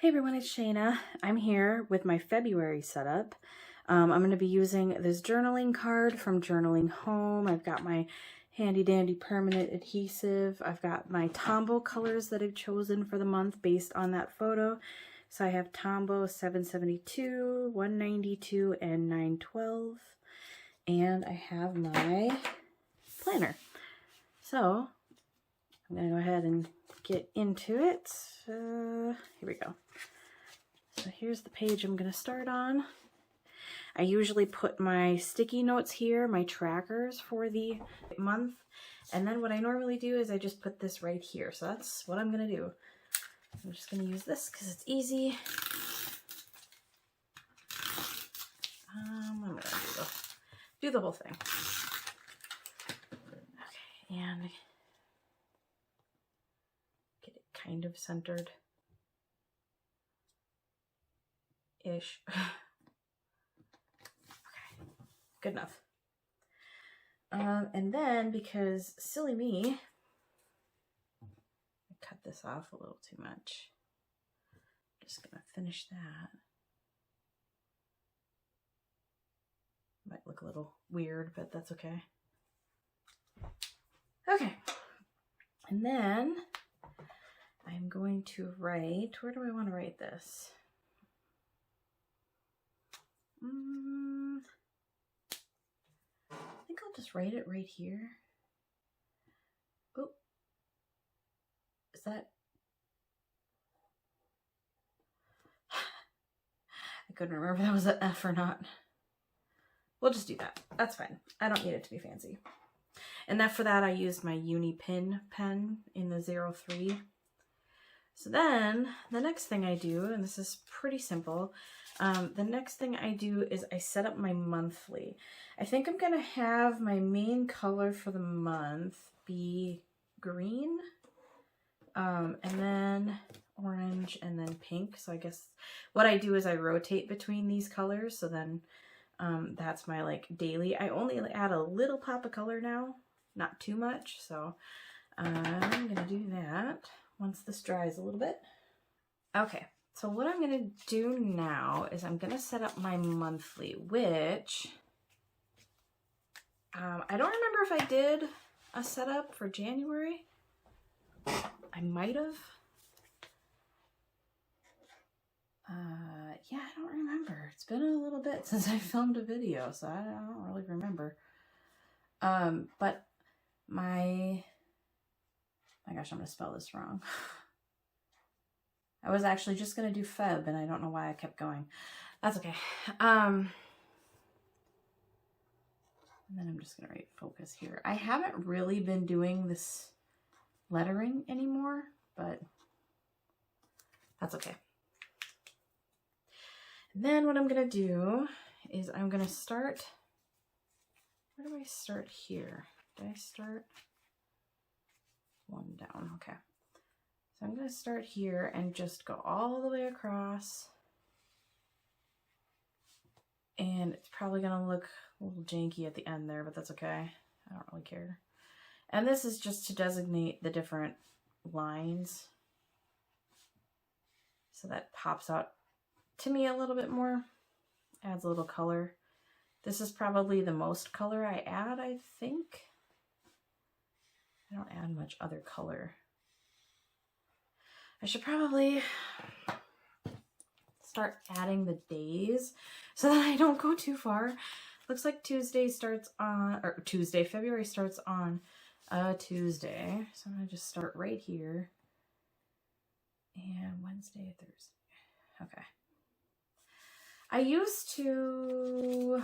Hey everyone, it's Shayna. I'm here with my February setup. I'm going to be using this journaling card from Journaling Home. I've got my handy dandy permanent adhesive. I've got my Tombow colors that I've chosen for the month based on that photo. So I have Tombow 772, 192, and 912. And I have my planner. So I'm going to go ahead and get into it. Here we go. So here's the page I'm going to start on. I usually put my sticky notes here, my trackers for the month. And then what I normally do is I just put this right here. So that's what I'm going to do. I'm just going to use this because it's easy. I'm going to do the whole thing. Okay, and get it kind of centered. Ish. Okay, good enough. And then, because silly me, I cut this off a little too much. Just gonna finish that. Might look a little weird, but that's okay. Okay, and then I'm going to write, where do I want to write this? I think I'll just write it right here. Oh, is that? I couldn't remember if that was an F or not. We'll just do that. That's fine. I don't need it to be fancy. And for that I used my Uni Pin pen in the 03. So then the next thing I do, and this is pretty simple, the next thing I do is I set up my monthly. I think I'm going to have my main color for the month be green, and then orange, and then pink. So I guess what I do is I rotate between these colors. So then that's my like daily. I only add a little pop of color now, not too much. So I'm going to do that once this dries a little bit. Okay, so what I'm going to do now is I'm going to set up my monthly, which I don't remember if I did a setup for January. I might have. Yeah, I don't remember. It's been a little bit since I filmed a video, so I don't really remember. But my gosh, I'm going to spell this wrong. I was actually just going to do Feb, and I don't know why I kept going. That's okay. And then I'm just going to write focus here. I haven't really been doing this lettering anymore, but that's okay. And then what I'm going to do is I'm going to start, where do I start here? Did I start one down? Okay. So I'm going to start here and just go all the way across. And it's probably going to look a little janky at the end there, but that's okay. I don't really care. And this is just to designate the different lines. So that pops out to me a little bit more. Adds a little color. This is probably the most color I add, I think. I don't add much other color. I should probably start adding the days so that I don't go too far. Looks like February starts on a Tuesday. So I'm going to just start right here. And Wednesday, Thursday. Okay. I used to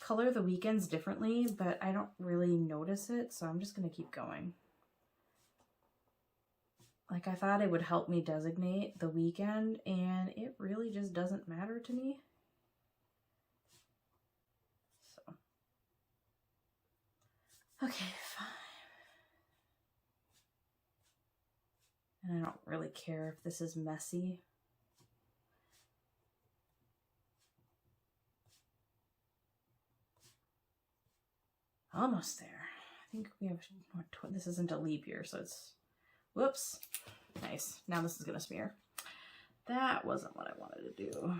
color the weekends differently, but I don't really notice it, so I'm just going to keep going. Like, I thought it would help me designate the weekend, and it really just doesn't matter to me. So, okay, fine. And I don't really care if this is messy. Almost there. I think we have, this isn't a leap year, so it's, whoops. Nice. Now this is going to smear. that wasn't what I wanted to do.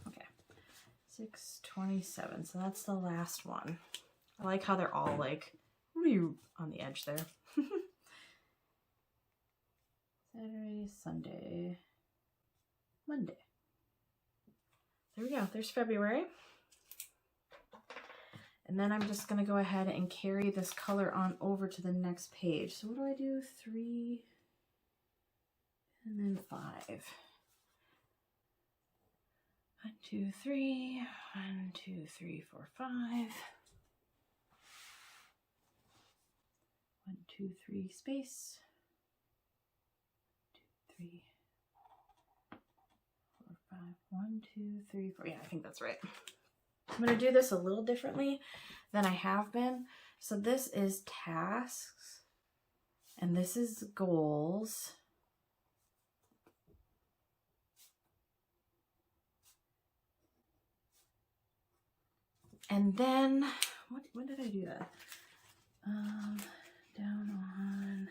Okay, 627, so that's the last one. I like how they're all like on the edge there. Saturday, Sunday, Monday. There we go, there's February. And then I'm just gonna go ahead and carry this color on over to the next page. So what do I do? 3 and then 5. 1, 2, 3, 1, 2, 3, 4, 5. 1, 2, 3 space. 2, 3, 4, 5. 1, 2, 3, 4. Yeah, I think that's right. I'm going to do this a little differently than I have been. So this is tasks and this is goals. And then, when did I do that? Down on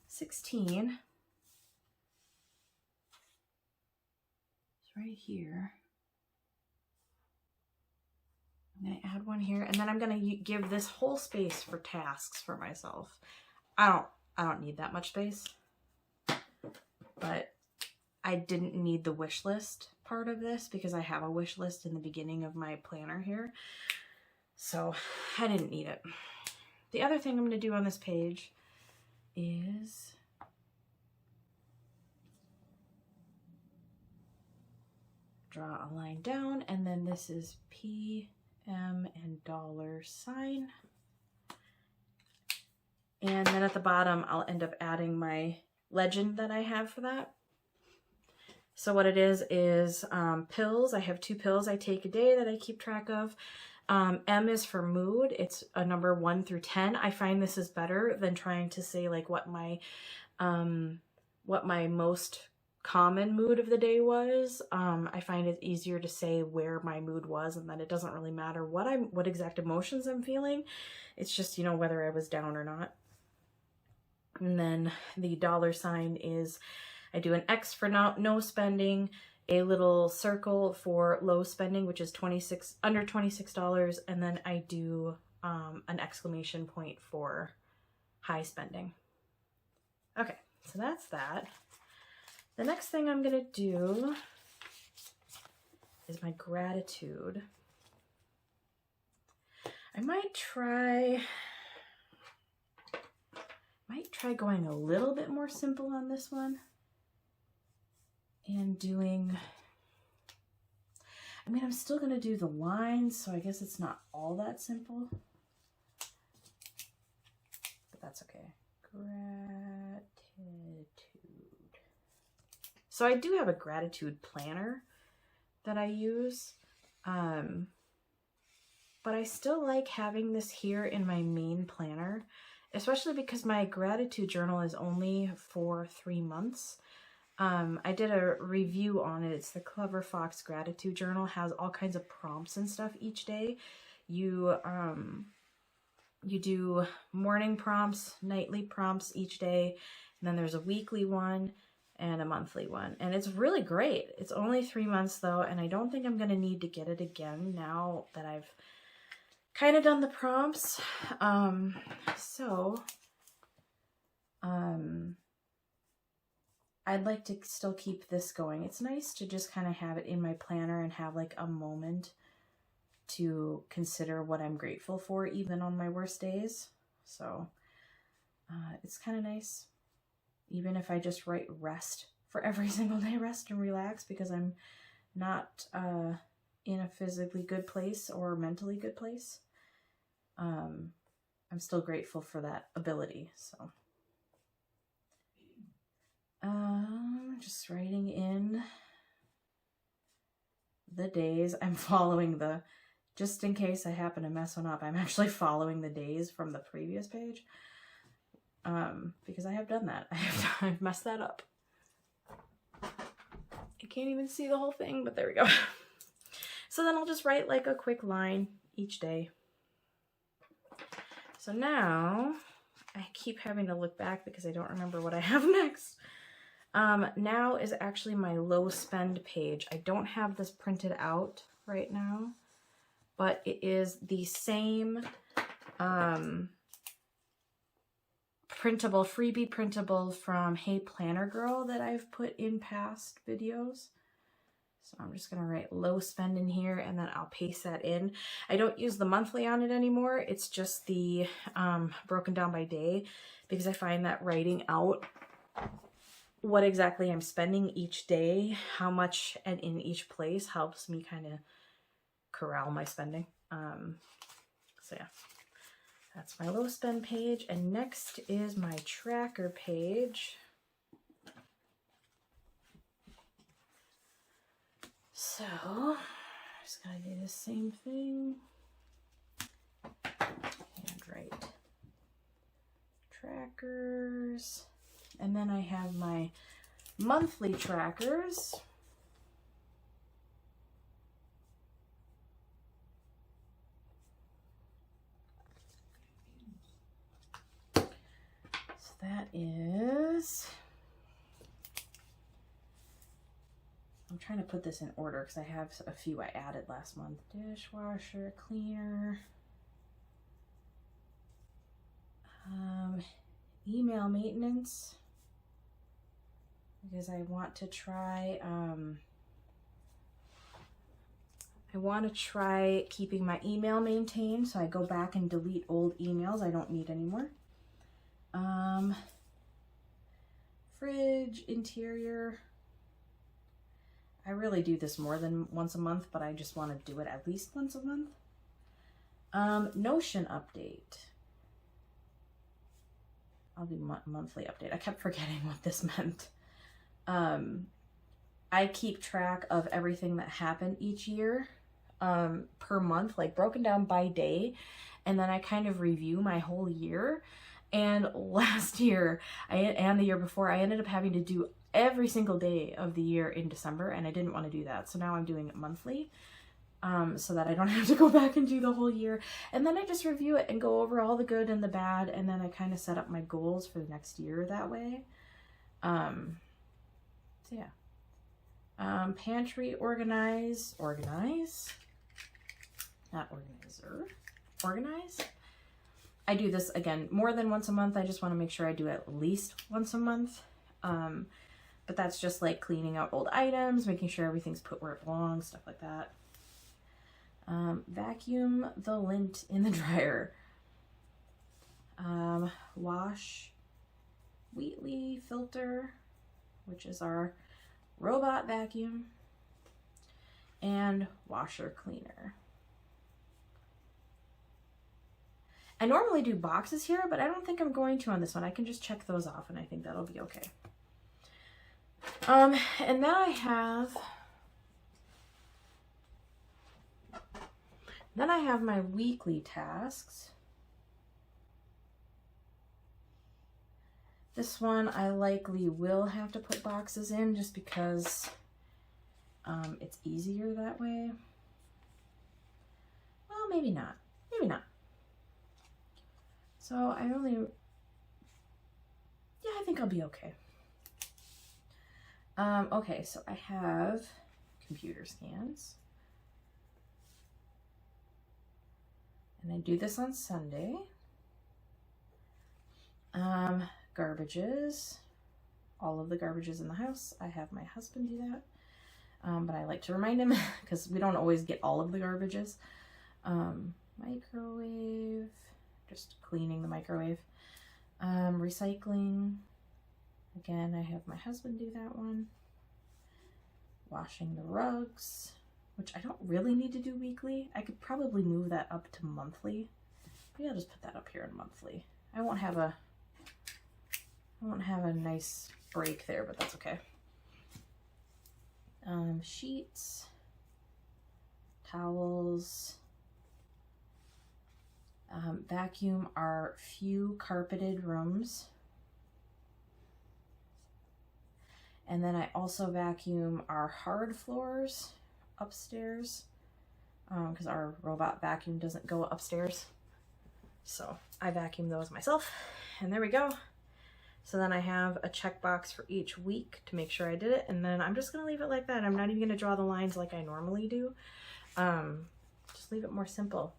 16. It's right here. I'm going to add one here, and then I'm going to give this whole space for tasks for myself. I don't need that much space, but I didn't need the wish list part of this because I have a wish list in the beginning of my planner here. So I didn't need it. The other thing I'm going to do on this page is draw a line down, and then this is PM and $sign. And then at the bottom, I'll end up adding my legend that I have for that. So what it is pills. I have 2 pills I take a day that I keep track of. M is for mood. It's a number 1 through 10. I find this is better than trying to say like what my most common mood of the day was. I find it easier to say where my mood was, and then it doesn't really matter what exact emotions I'm feeling. It's just, you know, whether I was down or not. And then the $sign is I do an X for no spending, a little circle for low spending, which is under $26, and then I do an exclamation point for high spending. Okay, so that's that. The next thing I'm gonna do is my gratitude. I might try going a little bit more simple on this one and doing, I mean, I'm still going to do the lines, so I guess it's not all that simple, but that's okay. Gratitude. So I do have a gratitude planner that I use, but I still like having this here in my main planner, especially because my gratitude journal is only for 3 months. I did a review on it. It's the Clever Fox Gratitude Journal. Has all kinds of prompts and stuff each day. You do morning prompts, nightly prompts each day, and then there's a weekly one and a monthly one. And it's really great. It's only 3 months though, and I don't think I'm going to need to get it again now that I've kind of done the prompts. I'd like to still keep this going. It's nice to just kind of have it in my planner and have like a moment to consider what I'm grateful for, even on my worst days. So it's kind of nice. Even if I just write rest for every single day, rest and relax, because I'm not in a physically good place or mentally good place. I'm still grateful for that ability. So just writing in the days. I'm following just in case I happen to mess one up, I'm actually following the days from the previous page, because I have done that. I've messed that up. I can't even see the whole thing, but there we go. So then I'll just write like a quick line each day. So now I keep having to look back because I don't remember what I have next. Now is actually my low spend page. I don't have this printed out right now, but it is the same printable, freebie printable from Hey Planner Girl that I've put in past videos. So I'm just gonna write low spend in here and then I'll paste that in. I don't use the monthly on it anymore. It's just the broken down by day, because I find that writing out what exactly I'm spending each day, how much and in each place, helps me kind of corral my spending. So yeah. That's my low spend page, and next is my tracker page. So, just gotta do the same thing. Handwrite trackers. And then I have my monthly trackers. That is, I'm trying to put this in order because I have a few I added last month. Dishwasher, cleaner, email maintenance, because I want to try, keeping my email maintained, so I go back and delete old emails I don't need anymore. Fridge, interior. I really do this more than once a month, but I just want to do it at least once a month. Notion update. I'll do monthly update. I kept forgetting what this meant. I keep track of everything that happened each year per month, like broken down by day, and then I kind of review my whole year. And last year and the year before, I ended up having to do every single day of the year in December, and I didn't want to do that. So now I'm doing it monthly, so that I don't have to go back and do the whole year. And then I just review it and go over all the good and the bad, and then I kind of set up my goals for the next year that way. So yeah. Pantry organize, not organizer, organize. I do this, again, more than once a month. I just want to make sure I do it at least once a month. But that's just like cleaning out old items, making sure everything's put where it belongs, stuff like that. Vacuum the lint in the dryer. Wash Wheatley filter, which is our robot vacuum. And washer cleaner. I normally do boxes here, but I don't think I'm going to on this one. I can just check those off, and I think that'll be okay. And then I have my weekly tasks. This one I likely will have to put boxes in just because it's easier that way. Well, maybe not. Maybe not. So I think I'll be okay. Okay, so I have computer scans. And I do this on Sunday. Garbages. All of the garbages in the house. I have my husband do that. But I like to remind him because we don't always get all of the garbages. Microwave. Just cleaning the microwave. Recycling. Again, I have my husband do that one. Washing the rugs, which I don't really need to do weekly. I could probably move that up to monthly. Maybe I'll just put that up here in monthly. I won't have a nice break there, but that's okay. Sheets, towels. Vacuum our few carpeted rooms. And then I also vacuum our hard floors upstairs because our robot vacuum doesn't go upstairs. So I vacuum those myself. And there we go. So then I have a checkbox for each week to make sure I did it. And then I'm just gonna leave it like that. I'm not even gonna draw the lines like I normally do. Just leave it more simple.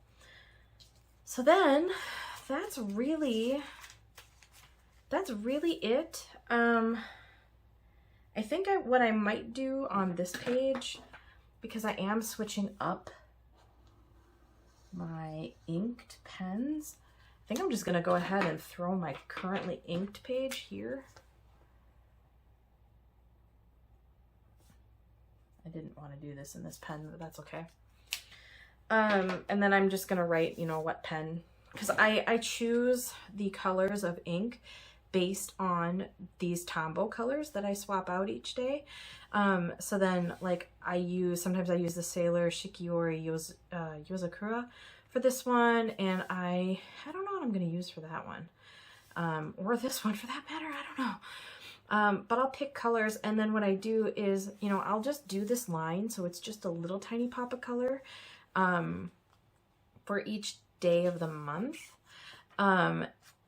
So then that's really it. I think what I might do on this page, because I am switching up my inked pens, I think I'm just gonna go ahead and throw my currently inked page here. I didn't want to do this in this pen, but that's okay. And then I'm just gonna write, you know, what pen, because I choose the colors of ink based on these Tombow colors that I swap out each day. So then, like, sometimes I use the Sailor Shikiori Yozakura for this one, and I don't know what I'm gonna use for that one, or this one for that matter, I don't know. But I'll pick colors, and then what I do is, you know, I'll just do this line, so it's just a little tiny pop of color for each day of the month.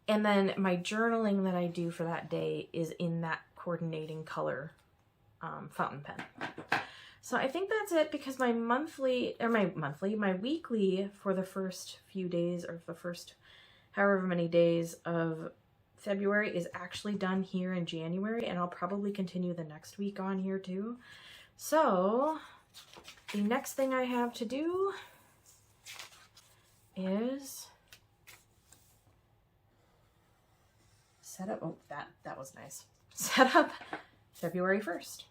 And then my journaling that I do for that day is in that coordinating color fountain pen. So I think that's it, because my weekly for the first few days, or the first however many days of February, is actually done here in January, and I'll probably continue the next week on here too. So the next thing I have to do is set up, oh, that was nice. Set up February 1st.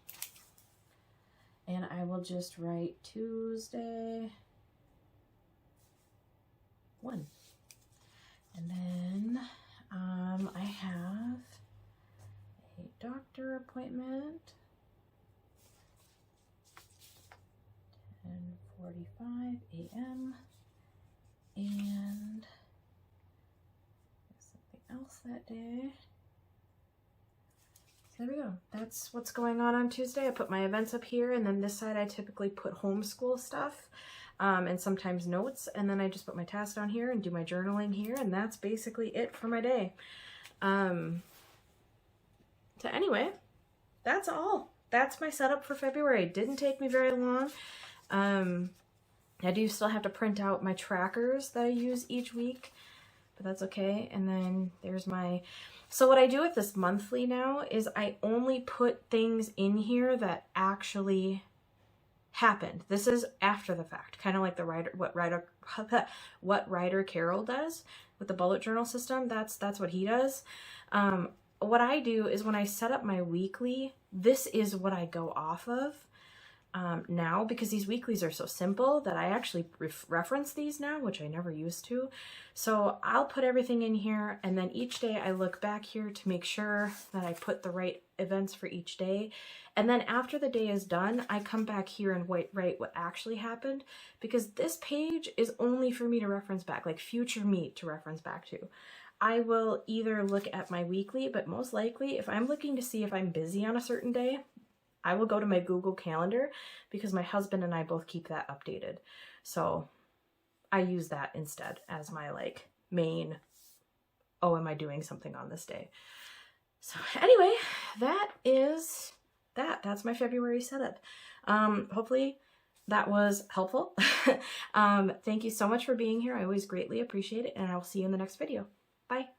And I will just write Tuesday 1. And then I have a doctor appointment, 10:45 a.m. and something else that day. So there we go. That's what's going on Tuesday. I put my events up here, and then this side I typically put homeschool stuff and sometimes notes, and then I just put my tasks down here and do my journaling here, and that's basically it for my day. So anyway, that's all. That's my setup for February. It didn't take me very long. I do still have to print out my trackers that I use each week, but that's okay. And then there's my, so what I do with this monthly now is I only put things in here that actually happened. This is after the fact, kind of like what Ryder Carroll does with the bullet journal system. That's what he does. What I do is when I set up my weekly, this is what I go off of now, because these weeklies are so simple that I actually reference these now, which I never used to. So I'll put everything in here, and then each day I look back here to make sure that I put the right events for each day. And then after the day is done, I come back here and write what actually happened, because this page is only for me to reference back, like future me to reference back to. I will either look at my weekly, but most likely if I'm looking to see if I'm busy on a certain day, I will go to my Google Calendar, because my husband and I both keep that updated. So I use that instead as my like main, oh, am I doing something on this day? So anyway, that is that. That's my February setup. Hopefully that was helpful. Thank you so much for being here. I always greatly appreciate it, and I will see you in the next video. Bye.